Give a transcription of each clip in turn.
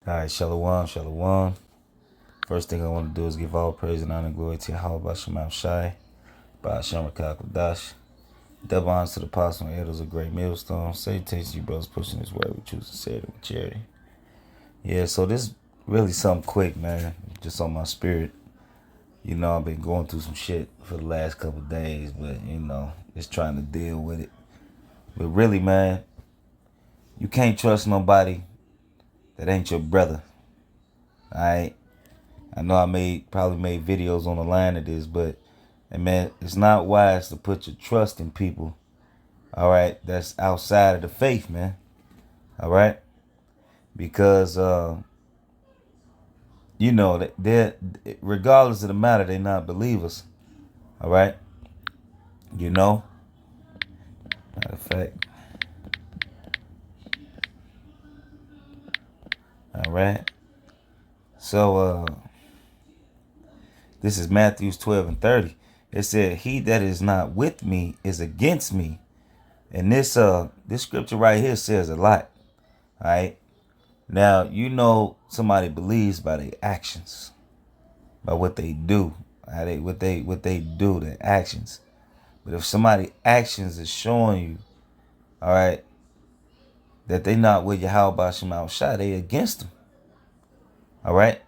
All right, Shalom, Shalom. First thing I want to do is give all praise and honor and glory to Yahweh Shemam Shai, by Hashem Kodash. Double honors to the apostle and elders of Great Millstone. Salutations to you brothers pushing this way. We choose to say it with charity. Yeah, so this really something quick, man. Just on my spirit. You know, I've been going through some shit for the last couple of days, but, just trying to deal with it. But really, man, you can't trust nobody that ain't your brother. Alright? I know I probably made videos on the line of this, but man, it's not wise to put your trust in people, all right, that's outside of the faith, man. All right? Because they're regardless of the matter, they're not believers. All right? Matter of fact. All right. So this is Matthew 12:30. It said, "He that is not with me is against me." And this scripture right here says a lot. All right. Now, somebody believes by their actions, by what they do, what they do, their actions. But if somebody actions is showing you, all right, that they not with Yahweh Shema Shai, they against them. All right.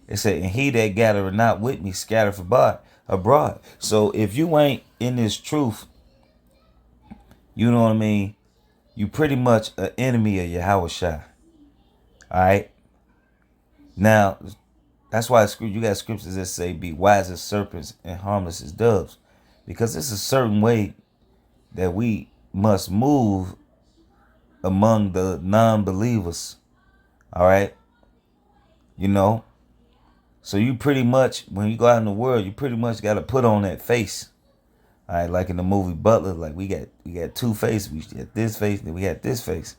It said, "And he that gathereth not with me scattereth abroad." So if you ain't in this truth, you know what I mean, you pretty much an enemy of Yahweh Shai. All right. Now, that's why you got scriptures that say, "Be wise as serpents and harmless as doves," because it's a certain way that we must move among the non-believers. All right. So you pretty much, when you go out in the world, you pretty much got to put on that face. All right. Like in the movie Butler, like we got two faces. We got this face, then we got this face.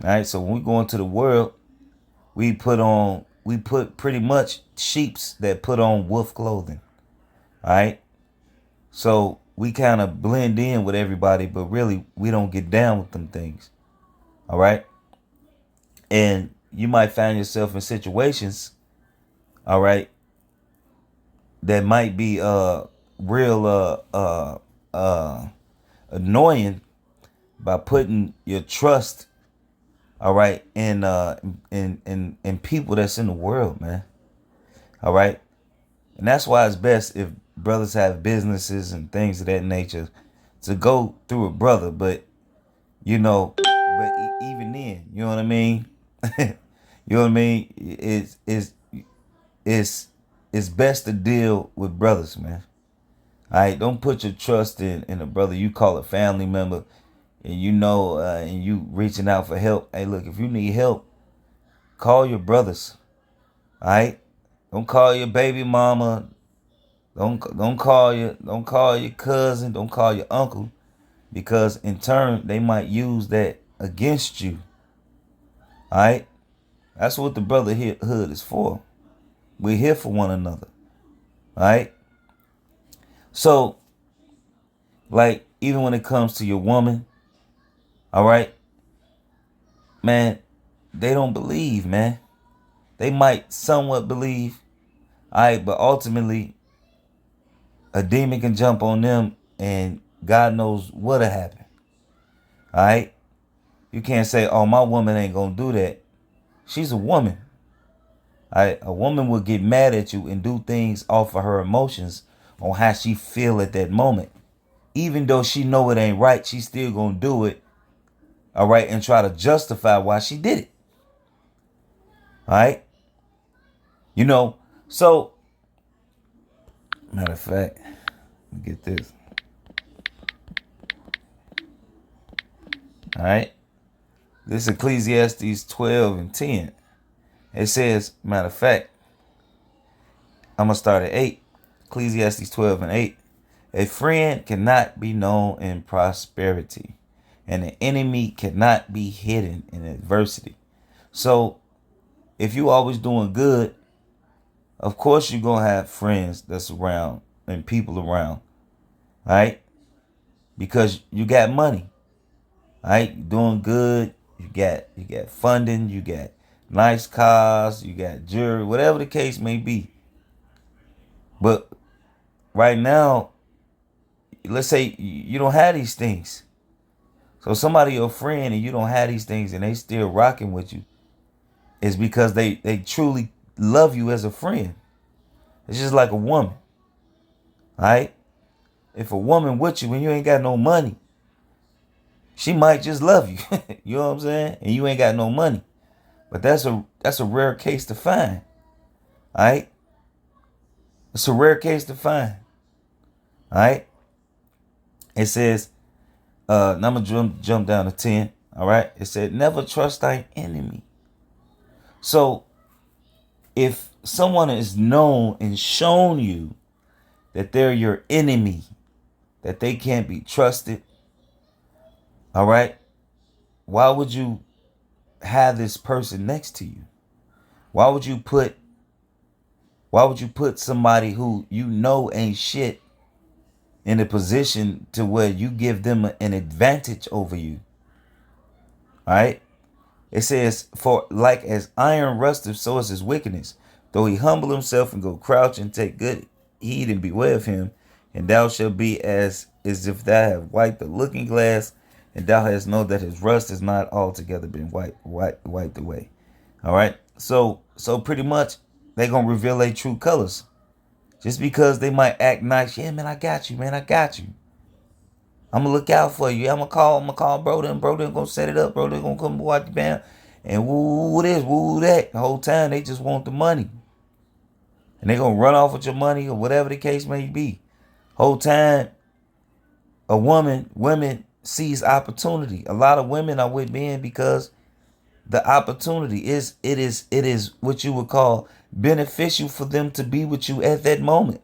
All right. So when we go into the world, we put pretty much sheeps that put on wolf clothing. All right. So we kind of blend in with everybody, but really we don't get down with them things. All right. And you might find yourself in situations, all right, that might be real annoying by putting your trust, all right, in people that's in the world, man. All right. And that's why it's best if brothers have businesses and things of that nature to go through a brother, but even then, you know what I mean? You know what I mean? It's best to deal with brothers, man. All right, don't put your trust in a brother you call a family member, and and you reaching out for help. Hey, look, if you need help, call your brothers. All right, don't call your baby mama. Don't call your cousin. Don't call your uncle, because in turn they might use that against you. All right, that's what the brotherhood is for. We're here for one another. All right. So, like, even when it comes to your woman, all right, man, they don't believe, man. They might somewhat believe, all right, but ultimately, a demon can jump on them and God knows what'll happen. All right. You can't say, "Oh, my woman ain't gonna do that." She's a woman. All right. A woman will get mad at you and do things off of her emotions on how she feel at that moment. Even though she know it ain't right, she still gonna do it. All right. And try to justify why she did it. All right. So, matter of fact, let me get this. All right. This is Ecclesiastes 12:10. It says, matter of fact, I'm going to start at 8. Ecclesiastes 12:8. "A friend cannot be known in prosperity, and an enemy cannot be hidden in adversity." So, if you always doing good, of course you're going to have friends that's around and people around. All right? Because you got money. All right? You're doing good. You got funding. You got nice cars, you got jewelry, whatever the case may be. But right now, let's say you don't have these things. So somebody your friend and you don't have these things and they still rocking with you, is because they truly love you as a friend. It's just like a woman. Alright? If a woman with you when you ain't got no money, she might just love you. You know what I'm saying? And you ain't got no money. But that's a rare case to find. Alright? It's a rare case to find. Alright? It says, now I'm gonna jump down to 10. Alright? It said, never trust thy enemy. So if someone is known and shown you that they're your enemy, that they can't be trusted, all right, why would you have this person next to you? Why would you put somebody who you know ain't shit in a position to where you give them an advantage over you? All right? It says, for like as iron rusteth, so is his wickedness. Though he humble himself and go crouch and take good heed and beware of him, and thou shalt be as if thou have wiped the looking glass, and thou hast known that his rust has not altogether been wiped away. All right. So pretty much they gonna reveal their true colors. Just because they might act nice, yeah, man, I got you, man, I got you. I'm gonna look out for you. I'm gonna call bro. Then bro, then gonna set it up. Bro, they gonna come watch the band and woo this, woo that. The whole time they just want the money, and they gonna run off with your money or whatever the case may be. Whole time, women sees opportunity. A lot of women are with men because the opportunity is it is what you would call beneficial for them to be with you at that moment.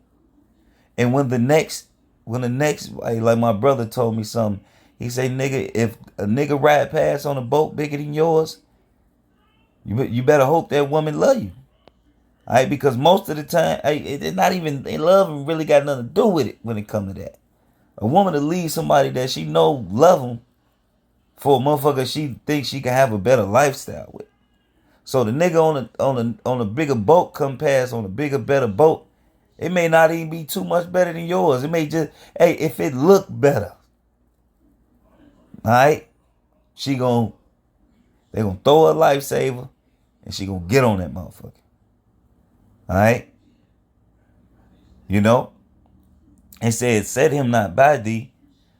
And when the next like my brother told me something, he say, nigga, if a nigga ride past on a boat bigger than yours, you better hope that woman love you. All right, because most of the time, it's not even love really got nothing to do with it when it comes to that. A woman to leave somebody that she know love them for a motherfucker she thinks she can have a better lifestyle with. So the nigga on a bigger boat come past on a bigger, better boat. It may not even be too much better than yours. It may just, hey, if it look better, all right, they gonna throw a lifesaver and she gonna get on that motherfucker. All right, you know. It said, set him not by thee,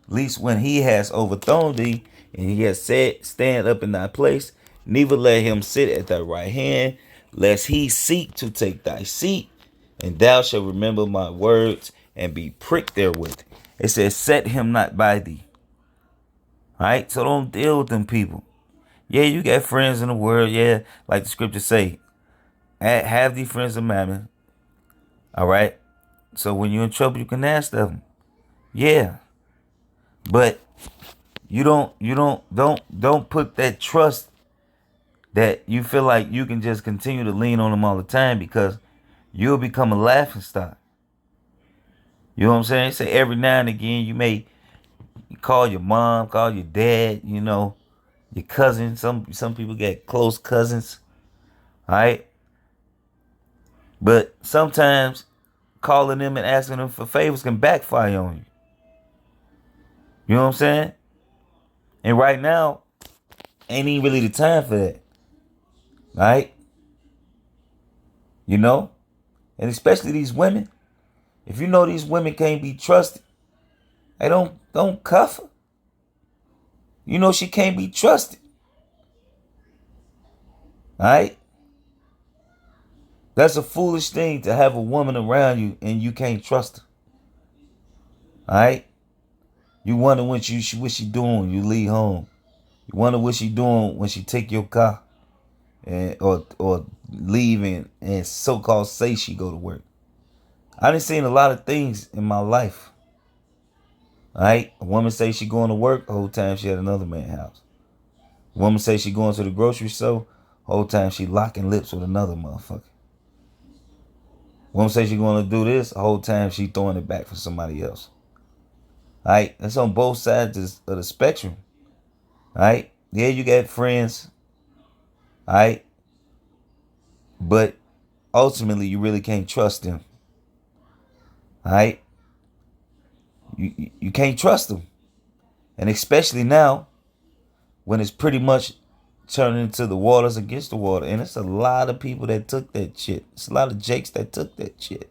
least when he has overthrown thee, and he has said, stand up in thy place, neither let him sit at thy right hand, lest he seek to take thy seat, and thou shalt remember my words and be pricked therewith. It says, set him not by thee. All right, so don't deal with them people. Yeah, you got friends in the world. Yeah, like the scriptures say, have these friends of mammon. All right, so when you're in trouble, you can ask them. Yeah, but you don't put that trust that you feel like you can just continue to lean on them all the time, because you'll become a laughing stock. You know what I'm saying? Say every now and again you may call your mom, call your dad, you know, your cousin. Some people get close cousins. All right. But sometimes calling them and asking them for favors can backfire on you. You know what I'm saying? And right now, ain't even really the time for that. Right? You know? And especially these women. If you know these women can't be trusted, hey, don't cuff her. You know she can't be trusted. Alright? That's a foolish thing to have a woman around you and you can't trust her. Alright? You wonder what she doing when you leave home. You wonder what she doing when she take your car and or leave and so-called say she go to work. I done seen a lot of things in my life. Alright? A woman say she going to work, the whole time she at another man's house. A woman say she going to the grocery store, the whole time she locking lips with another motherfucker. A woman say she going to do this, the whole time she throwing it back for somebody else. Alright? That's on both sides of the spectrum. Alright? Yeah, you got friends. Alright? but ultimately you really can't trust them. All right? You can't trust them. And especially now when it's pretty much turning into the waters against the water. And it's a lot of people that took that shit. It's a lot of Jakes that took that shit.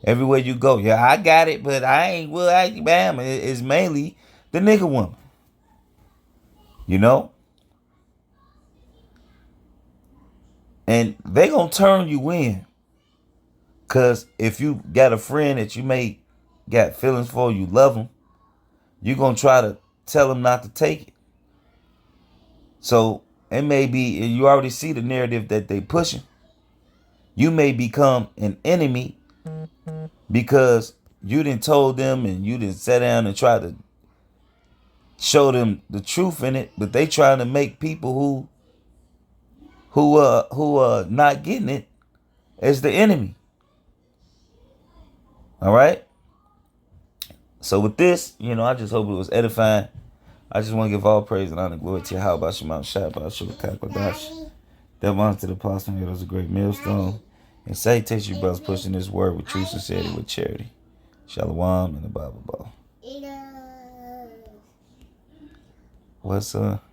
Everywhere you go, yeah, I got it, but I ain't, well, bam. It's mainly the nigga woman. You know? And they gonna turn you in. Cause if you got a friend that you may got feelings for, you love them, you gonna try to tell them not to take it. So it may be, you already see the narrative that they pushing. You may become an enemy because you didn't told them and you didn't sit down and try to show them the truth in it, but they trying to make people who are not getting it as the enemy. All right. So with this, I just hope it was edifying. I just want to give all praise and honor and glory to Yahweh Shema Shai Bashua Kakodash. That belongs to the apostle. It was a great millstone. And salutation, you brothers, pushing this word with true sincerity, with charity. Shalom and the Bible Ball. What's up?